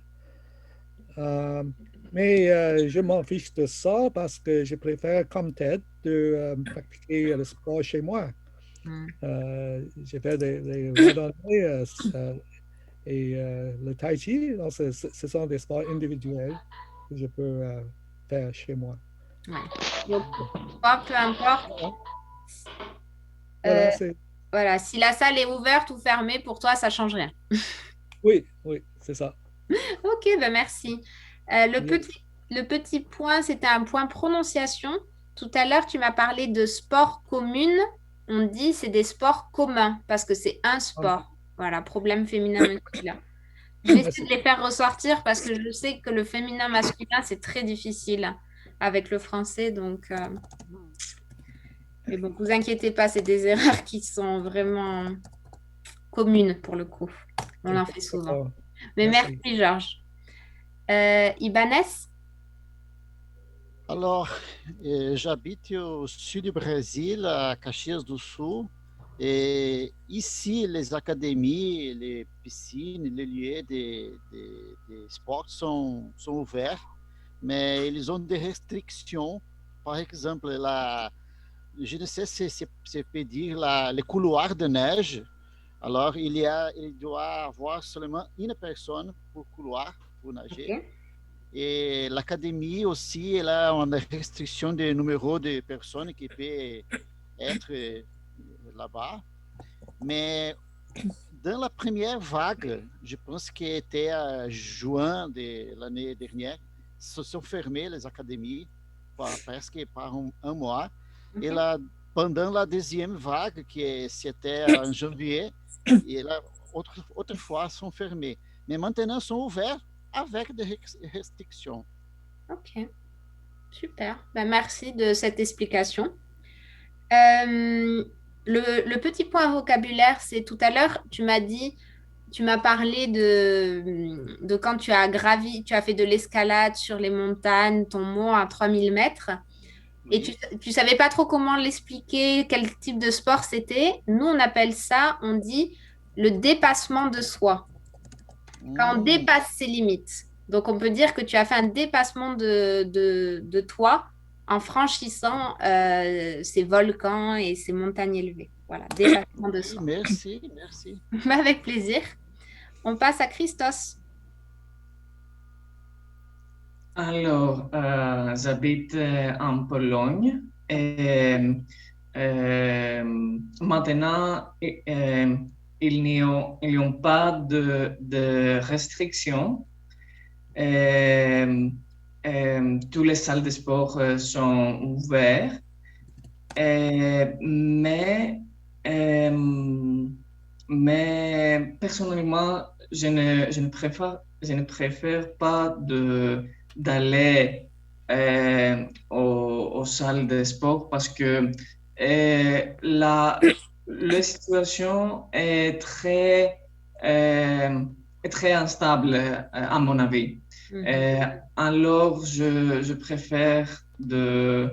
F: Mais je m'en fiche de ça parce que je préfère, comme Ted, de pratiquer le sport chez moi. J'ai fait des randonnées et le tai chi. Donc ce sont des sports individuels que je peux faire chez moi.
A: Ouais. Donc, peu importe. Voilà, si la salle est ouverte ou fermée, pour toi, ça ne change rien.
F: Oui, c'est ça.
A: Ok, ben merci. Le petit point, c'était un point prononciation. Tout à l'heure, tu m'as parlé de sport commune. On dit c'est des sports communs parce que c'est un sport. Voilà, problème féminin-masculin. Je vais essayer de les faire ressortir parce que je sais que le féminin-masculin, c'est très difficile avec le français. Donc, mais bon, vous inquiétez pas, c'est des erreurs qui sont vraiment communes pour le coup. On en fait souvent. Mais merci Georges. Ibanez?
G: Alors, j'habite au sud du Brésil, à Caxias do Sul. Et ici, les académies, les piscines, les lieux de sport sont ouverts, mais ils ont des restrictions. Par exemple, je ne sais si c'est peut dire les couloirs de neige. Alors, il doit avoir seulement une personne pour couloir, pour nager.
A: Ok.
G: Et l'académie aussi, elle a une restriction de numéro de personnes qui peut être là-bas. Mais dans la première vague, je pense que était à juin de l'année dernière, se sont fermées les académies presque par un mois.
A: Ok.
G: Et là, pendant la deuxième vague, que c'était en janvier, et là, autrefois sont fermées. Mais maintenant sont ouverts avec des restrictions.
A: Ok, super. Ben, merci de cette explication. Le petit point vocabulaire, c'est tout à l'heure, tu m'as parlé de quand tu as gravi, tu as fait de l'escalade sur les montagnes, ton mont à 3000 mètres, et tu savais pas trop comment l'expliquer, quel type de sport c'était. Nous, on appelle ça, on dit le dépassement de soi, quand on dépasse ses limites. Donc, on peut dire que tu as fait un dépassement de toi en franchissant ces volcans et ces montagnes élevées. Voilà, dépassement de soi.
G: Merci.
A: Avec plaisir. On passe à Christos.
H: Alors, j'habite en Pologne et maintenant, il n'y a pas de restrictions. Toutes les salles de sport sont ouvertes, mais personnellement, je ne préfère pas d'aller aux salles de sport parce que la situation est très instable, à mon avis. Alors, je préfère de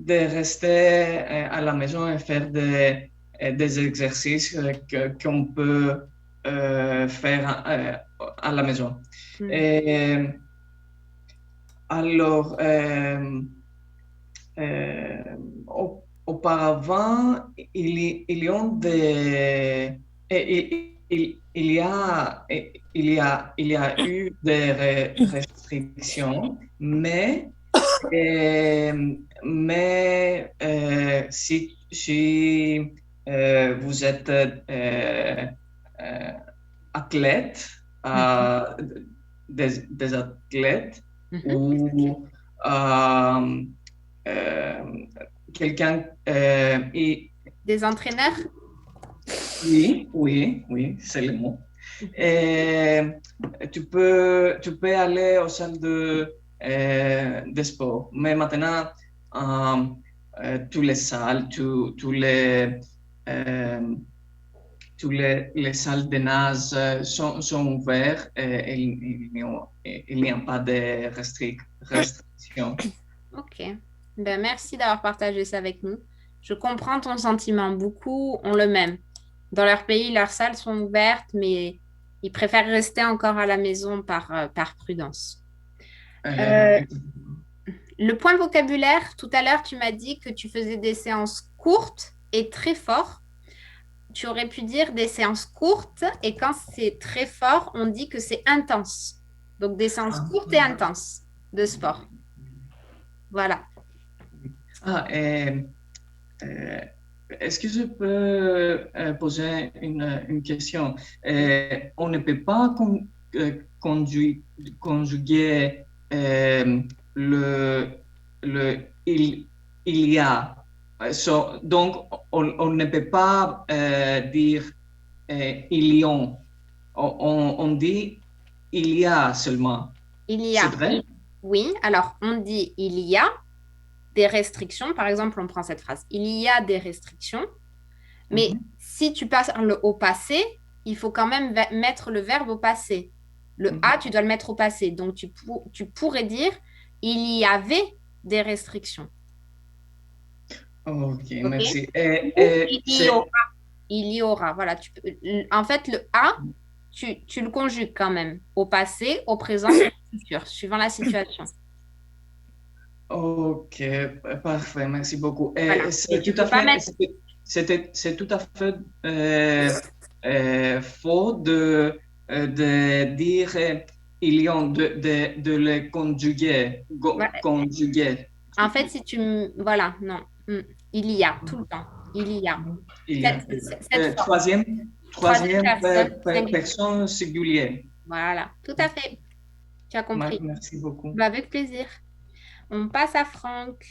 H: rester à la maison et faire des exercices qu'on peut faire à la maison. Alors, auparavant, il y a eu des restrictions, mais si vous êtes athlète, des athlètes ou quelqu'un...
A: Des entraîneurs?
H: Oui, c'est le mot. Tu peux aller aux salles de sport, mais maintenant, toutes les salles, toutes les salles de nage sont ouvertes et il n'y a pas de restrictions.
A: Ok. Ben, merci d'avoir partagé ça avec nous. Je comprends ton sentiment. Beaucoup ont le même. Dans leur pays, leurs salles sont ouvertes, mais ils préfèrent rester encore à la maison par prudence. Le point vocabulaire, tout à l'heure, tu m'as dit que tu faisais des séances courtes et très fortes. Tu aurais pu dire des séances courtes et quand c'est très fort, on dit que c'est intense. Donc, des séances courtes et intenses de sport. Voilà.
H: Est-ce que je peux poser une question? On ne peut pas conjuguer le il y a. Donc, on ne peut pas dire il y a. On dit il y a seulement.
A: Il y a.
H: C'est vrai?
A: Oui, alors on dit il y a des restrictions. Par exemple, on prend cette phrase. Il y a des restrictions. Mais si tu passes au passé, il faut quand même mettre le verbe au passé. Le a, tu dois le mettre au passé. Donc, tu pourrais dire il y avait des restrictions.
H: Ok, merci.
A: Il y aura. Voilà. En fait, le a, tu le conjugues quand même au passé, au présent et au futur, suivant la situation.
H: Ok, parfait, merci beaucoup.
A: Voilà.
H: Et
A: Et tu peux pas mettre.
H: c'est tout à fait faux de dire il y a de le conjuguer,
A: Voilà.
H: conjuguer.
A: En fait, si tu... Voilà, non. Il y a, tout le temps. Il y a.
H: Il y a.
A: Cette forme.
H: Troisième
A: Personne singulière.
H: personne singulière.
A: Voilà, tout à fait. Tu as compris.
H: Merci beaucoup.
A: Bah, avec plaisir. On passe à Franck.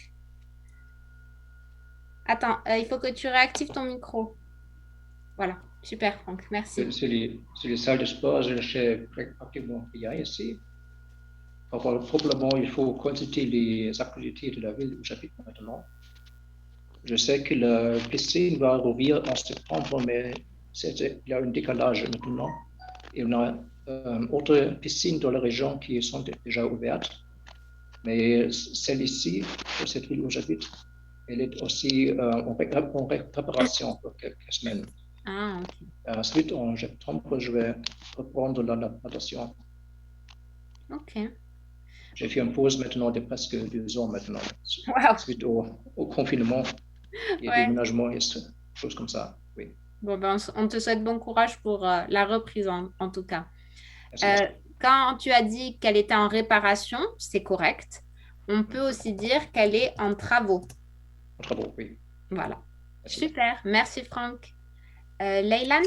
A: Attends, il faut que tu réactives ton micro. Voilà, super Franck, merci.
I: Sur les salles de sport, je ne sais pratiquement rien ici. Probablement, il faut consulter les activités de la ville où j'habite maintenant. Je sais que la piscine va rouvrir en septembre, mais il y a un décalage maintenant. Et on a autres piscines dans la région qui sont déjà ouvertes. Mais celle-ci, cette ville où j'habite, elle est aussi en préparation pour quelques semaines.
A: Ah, ok.
I: Ensuite, en septembre, je vais reprendre la natation.
A: Ok.
I: J'ai fait une pause maintenant de presque 2 ans maintenant,
A: Wow.
I: suite au confinement et
A: Ouais.
I: déménagement et choses comme ça. Oui.
A: Bon, ben, on te souhaite bon courage pour la reprise en tout cas.
I: Merci.
A: Quand tu as dit qu'elle était en réparation, c'est correct. On peut aussi dire qu'elle est en travaux.
I: En travaux, oui.
A: Voilà.
I: Merci.
A: Super. Merci Franck. Leylan?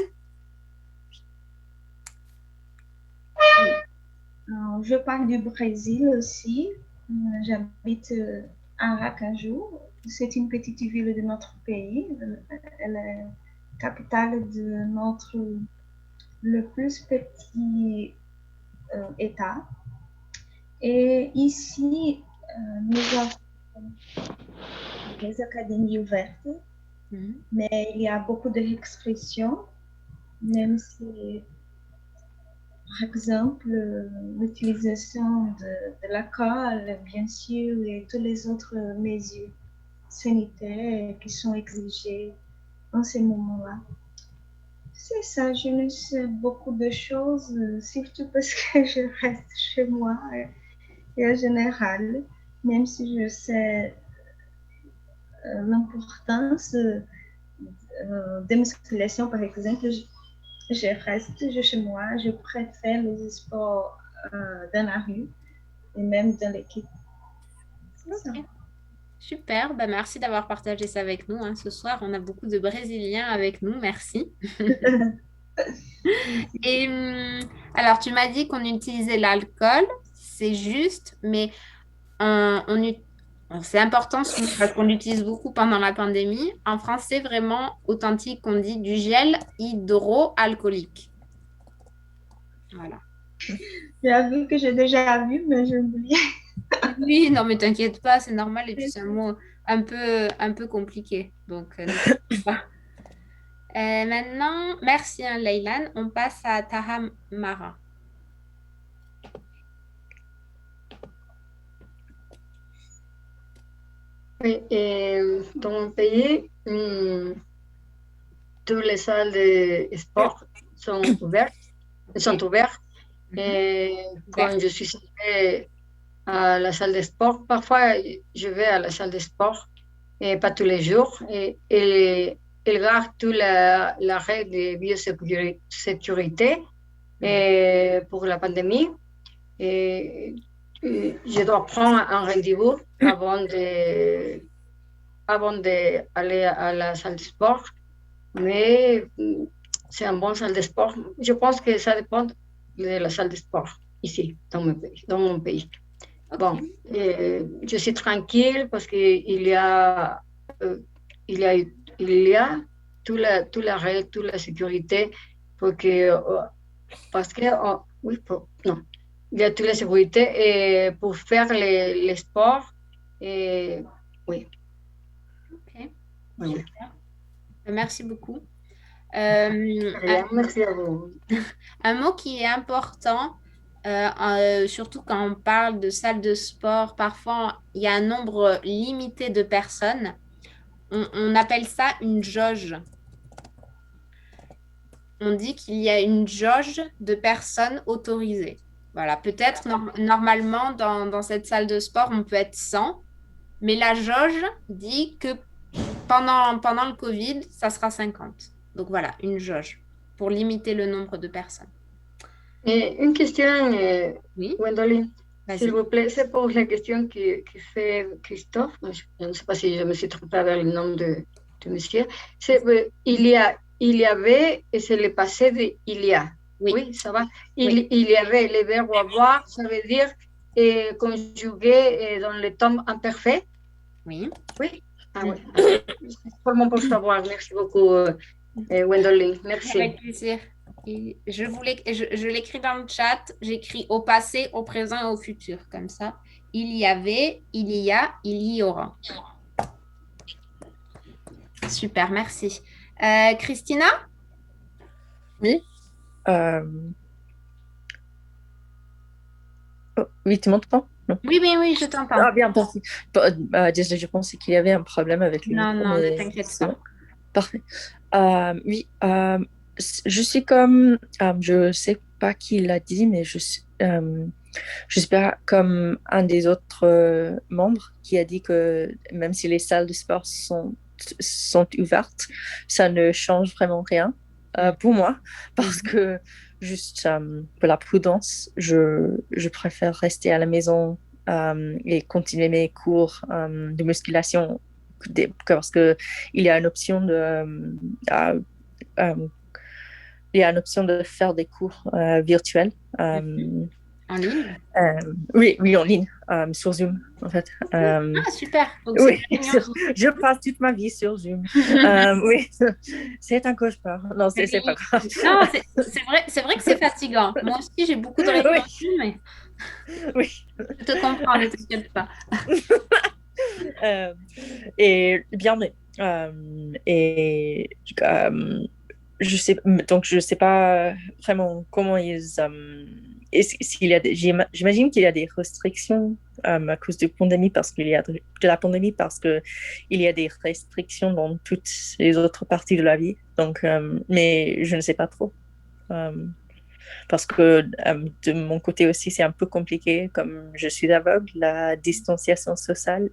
J: Je parle du Brésil aussi. J'habite à Aracaju. C'est une petite ville de notre pays. Elle est capitale de notre le plus petit État. Et ici, nous avons des académies ouvertes, mais il y a beaucoup de restrictions, même si, par exemple, l'utilisation de l'alcool, bien sûr, et toutes les autres mesures sanitaires qui sont exigées en ces moments-là. C'est ça, je ne sais beaucoup de choses, surtout parce que je reste chez moi et en général, même si je sais l'importance de musculation, par exemple, je reste chez moi, je préfère les sports dans la rue et même dans l'équipe.
A: Okay. Super, bah, merci d'avoir partagé ça avec nous. Hein. Ce soir, on a beaucoup de Brésiliens avec nous, merci. Et alors, tu m'as dit qu'on utilisait l'alcool, c'est juste, mais c'est important parce qu'on l'utilise beaucoup pendant la pandémie. En français, vraiment authentique, on dit du gel hydroalcoolique. Voilà.
J: J'avoue que j'ai déjà vu, mais j'ai oublié.
A: Oui, non, mais t'inquiète pas, c'est normal. Et puis, c'est un mot un peu compliqué. Donc, n'inquiète pas. Maintenant, merci, hein, Leylan. On passe à Tahamara.
K: Oui, dans mon pays, toutes les salles de sport sont ouvertes. Et quand je suis allée à la salle de sport, parfois je vais à la salle de sport, et pas tous les jours. Et ils gardent toute la règle de biosécurité pour la pandémie. Et je dois prendre un rendez-vous avant d'aller à la salle de sport. Mais c'est une bonne salle de sport. Je pense que ça dépend de la salle de sport ici, dans mon pays. Okay. Bon, je suis tranquille parce qu'il y a toute la règle, toute la sécurité il y a toute la sécurité pour faire les sports. Oui.
A: Ok.
K: Oui.
A: Merci beaucoup.
K: Merci à vous.
A: Un mot qui est important, surtout quand on parle de salle de sport, parfois il y a un nombre limité de personnes. On appelle ça une jauge. On dit qu'il y a une jauge de personnes autorisées. Voilà, peut-être normalement dans cette salle de sport, on peut être 100, mais la jauge dit que pendant le Covid, ça sera 50. Donc voilà, une jauge pour limiter le nombre de personnes.
K: Une question,
A: Oui.
K: Gwendoline,
A: Vas-y.
K: s'il vous plaît, c'est pour la question qui fait Christophe. Je ne sais pas si je me suis trompée avec le nom de monsieur. C'est il y avait et c'est le passé de il y a. Oui, ça va. Il y avait le verbe avoir, ça veut dire conjugué dans le temps imparfait.
A: Oui.
K: Oui. Ah oui. Seulement pour savoir. Merci beaucoup, Gwendoline. Merci.
A: Avec plaisir. Et je l'écris dans le chat. J'écris au passé, au présent et au futur. Comme ça. Il y avait, il y a, il y aura. Super, merci. Christina?
L: Oui. Oh, oui, tu m'entends? Non.
A: Oui, je t'entends.
L: Ah, bien, parfait. Désolé, je pensais qu'il y avait un problème avec le
A: Non,
L: micro,
A: non,
L: mais
A: ne t'inquiète
L: c'est
A: pas.
L: bon. Parfait. Oui, je suis comme, je sais pas qui l'a dit, mais je suis pas comme un des autres membres qui a dit que même si les salles de sport sont ouvertes, ça ne change vraiment rien pour moi, parce que juste pour la prudence, je préfère rester à la maison et continuer mes cours de musculation parce que il y a une option il y a une option de faire des cours virtuels.
A: En ligne?
L: Oui, en ligne, sur Zoom, en fait.
A: Ah, super. Donc,
L: Oui, je passe toute ma vie sur Zoom. Oui, c'est un cauchemar. Non, c'est pas grave.
A: Non, c'est vrai que c'est fatigant. Moi aussi, j'ai beaucoup de réunions, mais
L: oui.
A: Je te comprends, ne t'inquiète pas.
L: Et bien, mais je sais pas vraiment comment s'il y a j'imagine qu'il y a des restrictions à cause de pandémie parce qu'il y a de la pandémie parce que il y a des restrictions dans toutes les autres parties de la vie. Donc, mais je ne sais pas trop. Parce que de mon côté aussi, c'est un peu compliqué. Comme je suis aveugle, la distanciation sociale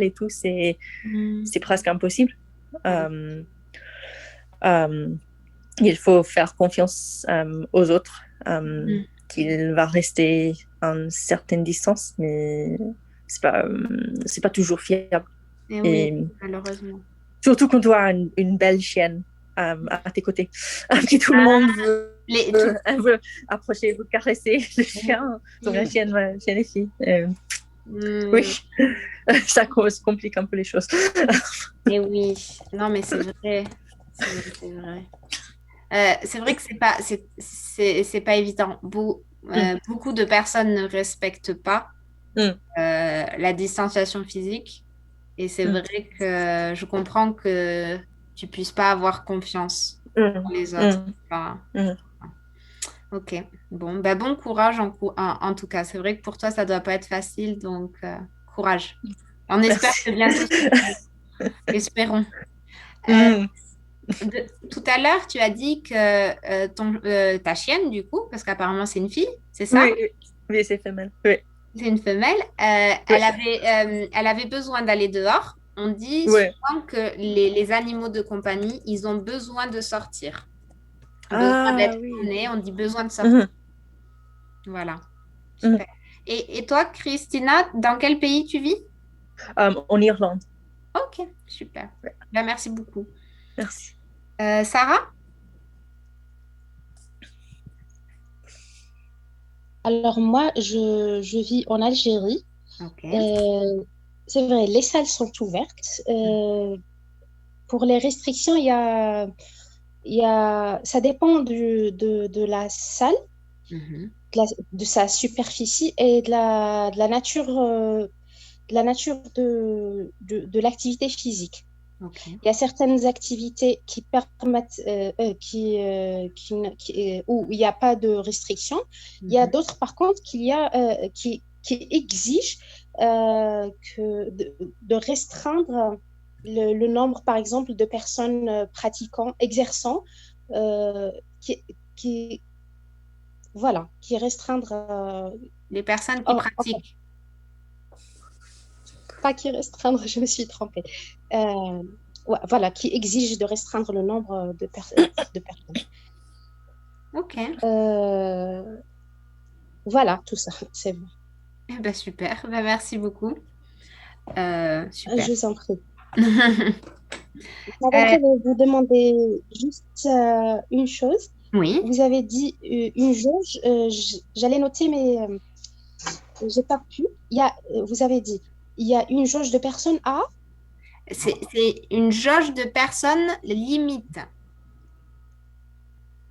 L: et tout, c'est presque impossible. Il faut faire confiance aux autres, qu'il va rester à une certaine distance, mais c'est pas toujours fiable.
A: Oui, malheureusement.
L: Surtout quand tu as une belle chienne à tes côtés. Puis tout le monde veut approcher, veut caresser le chien. Donc la chienne et fille. Oui, ça complique un peu les choses.
A: Et oui, non mais c'est vrai. C'est vrai. C'est vrai que c'est pas évident. Beaucoup de personnes ne respectent pas la distanciation physique. Et c'est vrai que je comprends que tu puisses pas avoir confiance dans les autres. Enfin, ok. Bon, bah, bon courage en tout cas. C'est vrai que pour toi, ça doit pas être facile. Donc, courage. On espère que bientôt. Espérons. Tout à l'heure, tu as dit que ta chienne, du coup, parce qu'apparemment c'est une fille, c'est ça?
L: Oui, c'est femelle. Oui.
A: C'est une femelle. Elle avait besoin d'aller dehors. On dit souvent que les animaux de compagnie, ils ont besoin de sortir. Besoin d'être promenés, on dit besoin de sortir. Voilà. Super. Et toi, Christina, dans quel pays tu vis?
L: En Irlande.
A: Ok, super. Ben, merci beaucoup.
L: Merci.
A: Sarah?
M: Alors moi, je vis en Algérie. C'est vrai, les salles sont ouvertes. Pour les restrictions, ça dépend de la salle, de sa superficie et de la nature, de l'activité physique. Il y a certaines activités qui permettent, où il n'y a pas de restriction. Il y a d'autres, par contre, qui exigent de restreindre le nombre, par exemple, de personnes exerçant, qui restreindre
A: les personnes qui pratiquent.
M: pas qui restreindre, je me suis trompée. Ouais, voilà, qui exige de restreindre le nombre de personnes.
A: Ok.
M: Voilà, tout ça, c'est bon.
A: Eh ben, super. Ben, merci beaucoup. Super.
M: Je vous en prie. Madame, je vais vous demander juste une chose.
A: Oui.
M: Vous avez dit une jauge, j'allais noter, mais j'ai pas pu. Vous avez dit, il y a une jauge de personnes à...
A: C'est une jauge de personnes limite.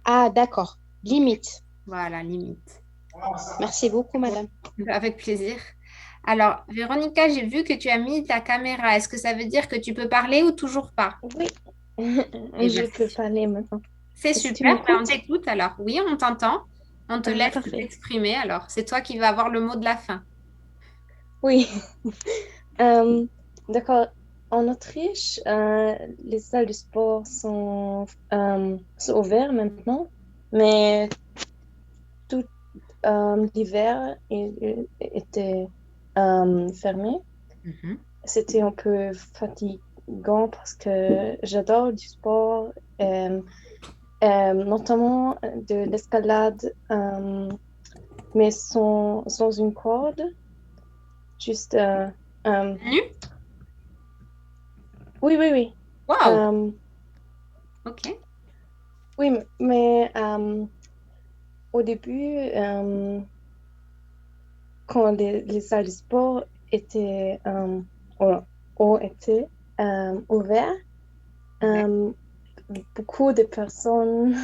M: Ah, d'accord. Limite.
A: Voilà, limite.
M: Merci beaucoup, madame.
A: Avec plaisir. Alors, Véronica, j'ai vu que tu as mis ta caméra. Est-ce que ça veut dire que tu peux parler ou toujours pas?
L: Oui, je peux parler maintenant.
A: C'est
L: Est-ce que tu
A: super. Ben, on
L: m'écoutes?
A: t'écoute alors. Oui, on t'entend. On te laisse
L: Parfait.
A: t'exprimer. Alors, c'est toi qui vas avoir le mot de la fin.
L: Oui. D'accord. En Autriche, les salles de sport sont ouvertes maintenant, mais tout l'hiver était fermé. C'était un peu fatigant parce que j'adore du sport, notamment de l'escalade, mais sans une corde, juste...
A: Nu?
L: Oui.
A: Wow. Ok.
L: Oui, mais au début, quand les salles de sport étaient ont été ouvertes, beaucoup de personnes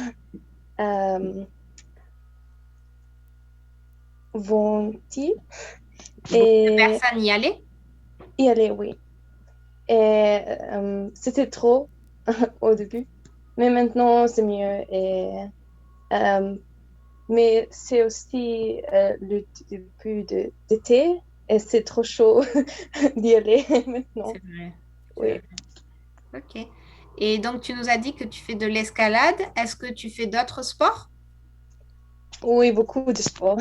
L: vont-ils
A: et personnes y allaient?
L: Y aller, oui. Et c'était trop au début, mais maintenant c'est mieux. Et mais c'est aussi le début d'été et c'est trop chaud d'y aller maintenant.
A: C'est vrai.
L: Oui.
A: Ok. Et donc, tu nous as dit que tu fais de l'escalade. Est-ce que tu fais d'autres sports?
L: Oui, beaucoup de sports.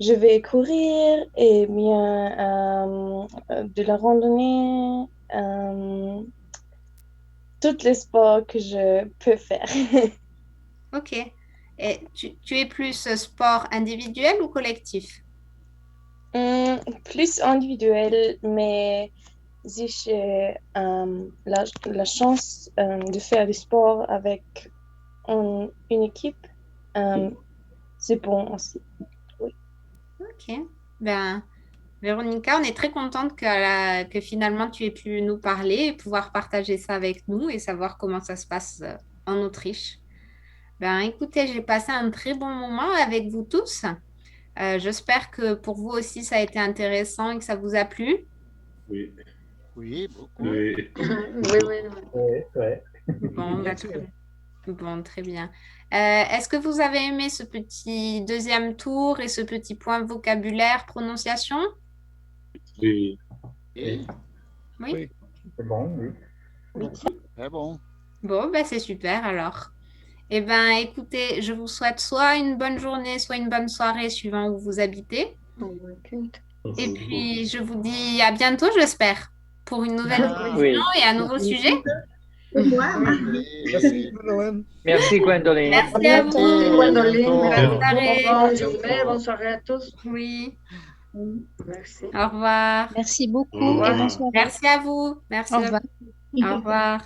L: Je vais courir et bien de la randonnée, tous les sports que je peux faire.
A: Ok. Et tu es plus sport individuel ou collectif?
L: Plus individuel, mais si j'ai la chance de faire du sport avec une équipe, c'est bon aussi. Oui.
A: Ok. Ben, Véronica, on est très contente que finalement tu aies pu nous parler et pouvoir partager ça avec nous et savoir comment ça se passe en Autriche. Ben, écoutez, j'ai passé un très bon moment avec vous tous. J'espère que pour vous aussi, ça a été intéressant et que ça vous a plu.
E: Oui.
G: Oui, beaucoup.
E: Oui.
A: Bon, bah, très bien. Bon, très bien. Est-ce que vous avez aimé ce petit deuxième tour et ce petit point vocabulaire, prononciation?
E: Oui.
A: Oui.
D: C'est bon, oui.
G: Très bon.
A: Bon, bah, c'est super alors. Eh bien, écoutez, je vous souhaite soit une bonne journée, soit une bonne soirée, suivant où vous habitez. Et puis, je vous dis à bientôt, j'espère, pour une nouvelle émission et un nouveau sujet.
F: Merci, Gwendoline.
B: Merci, Gwendoline.
A: Merci à vous.
K: Gwendoline.
A: Bonne soirée.
K: Bonne journée, bonne soirée à tous.
A: Oui.
K: Merci.
A: Au revoir.
M: Merci beaucoup
K: Au revoir.
M: et bonsoir.
A: Merci à vous. Merci.
M: Au revoir.
A: Au revoir.